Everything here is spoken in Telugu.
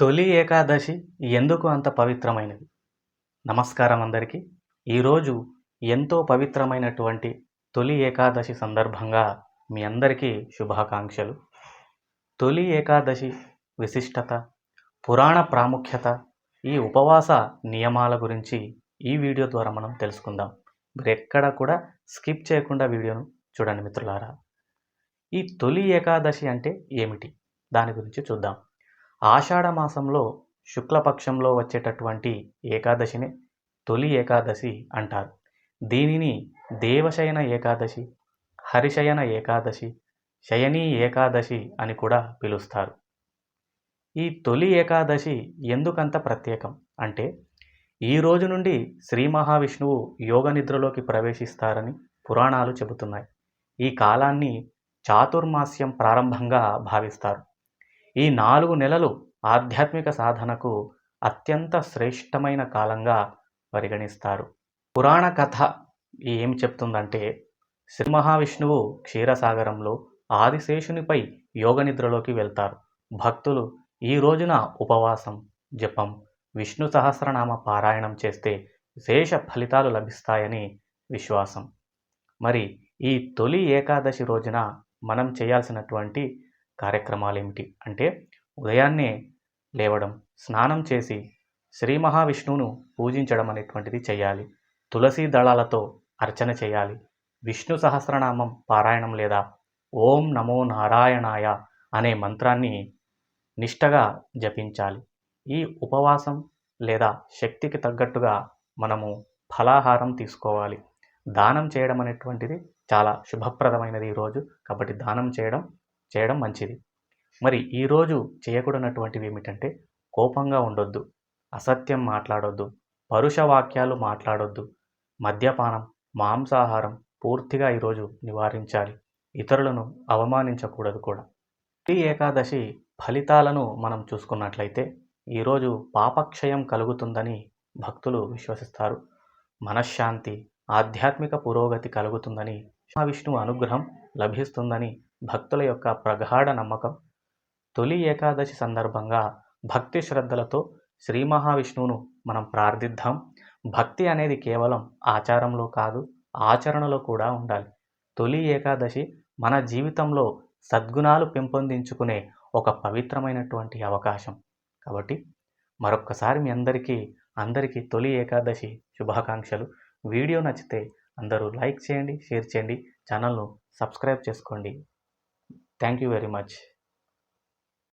తొలి ఏకాదశి ఎందుకు అంత పవిత్రమైనది? నమస్కారం అందరికీ. ఈరోజు ఎంతో పవిత్రమైనటువంటి తొలి ఏకాదశి సందర్భంగా మీ అందరికీ శుభాకాంక్షలు. తొలి ఏకాదశి విశిష్టత, పురాణ ప్రాముఖ్యత, ఈ ఉపవాస నియమాల గురించి ఈ వీడియో ద్వారా మనం తెలుసుకుందాం. మీరెక్కడ కూడా స్కిప్ చేయకుండా వీడియోను చూడండి మిత్రులారా. ఈ తొలి ఏకాదశి అంటే ఏమిటి? దాని గురించి చూద్దాం. ఆషాఢ మాసంలో శుక్లపక్షంలో వచ్చేటటువంటి ఏకాదశిని తొలి ఏకాదశి అంటారు. దీనిని దేవశయన ఏకాదశి, హరిశయన ఏకాదశి, శయనీ ఏకాదశి అని కూడా పిలుస్తారు. ఈ తొలి ఏకాదశి ఎందుకంత ప్రత్యేకం అంటే, ఈ రోజు నుండి శ్రీ మహావిష్ణువు యోగ నిద్రలోకి ప్రవేశిస్తారని పురాణాలు చెబుతున్నాయి. ఈ కాలాన్ని చాతుర్మాస్యం ప్రారంభంగా భావిస్తారు. ఈ 4 నెలలు ఆధ్యాత్మిక సాధనకు అత్యంత శ్రేష్టమైన కాలంగా పరిగణిస్తారు. పురాణ కథ ఏమి చెప్తుందంటే, శ్రీ మహావిష్ణువు క్షీరసాగరంలో ఆదిశేషునిపై యోగ నిద్రలోకి వెళ్తారు. భక్తులు ఈ రోజున ఉపవాసం, జపం, విష్ణు సహస్రనామ పారాయణం చేస్తే విశేష ఫలితాలు లభిస్తాయని విశ్వాసం. మరి ఈ తొలి ఏకాదశి రోజున మనం చేయాల్సినటువంటి కార్యక్రమాలు ఏమిటి అంటే, ఉదయాన్నే లేవడం, స్నానం చేసి శ్రీ మహావిష్ణువును పూజించడం అనేటువంటిది చేయాలి. తులసి దళాలతో అర్చన చేయాలి. విష్ణు సహస్రనామం పారాయణం లేదా ఓం నమో నారాయణాయ అనే మంత్రాన్ని నిష్టగా జపించాలి. ఈ ఉపవాసం లేదా శక్తికి తగ్గట్టుగా మనము ఫలాహారం తీసుకోవాలి. దానం చేయడం అనేటువంటిది చాలా శుభప్రదమైనది ఈరోజు. కాబట్టి దానం చేయడం మంచిది. మరి ఈరోజు చేయకూడనటువంటివి ఏమిటంటే, కోపంగా ఉండొద్దు, అసత్యం మాట్లాడొద్దు, పరుష వాక్యాలు మాట్లాడొద్దు, మద్యపానం, మాంసాహారం పూర్తిగా ఈరోజు నివారించాలి. ఇతరులను అవమానించకూడదు కూడా. ఈ ఏకాదశి ఫలితాలను మనం చూసుకున్నట్లయితే, ఈరోజు పాపక్షయం కలుగుతుందని భక్తులు విశ్వసిస్తారు. మనశ్శాంతి, ఆధ్యాత్మిక పురోగతి కలుగుతుందని, మహావిష్ణువు అనుగ్రహం లభిస్తుందని భక్తుల యొక్క ప్రగాఢ నమ్మకం. తొలి ఏకాదశి సందర్భంగా భక్తి శ్రద్ధలతో శ్రీ మహావిష్ణువును మనం ప్రార్థిద్దాం. భక్తి అనేది కేవలం ఆచారంలో కాదు, ఆచరణలో కూడా ఉండాలి. తొలి ఏకాదశి మన జీవితంలో సద్గుణాలు పెంపొందించుకునే ఒక పవిత్రమైనటువంటి అవకాశం. కాబట్టి మరొక్కసారి మీ అందరికీ తొలి ఏకాదశి శుభాకాంక్షలు. వీడియో నచ్చితే అందరూ లైక్ చేయండి, షేర్ చేయండి, ఛానల్ను సబ్స్క్రైబ్ చేసుకోండి. Thank you very much.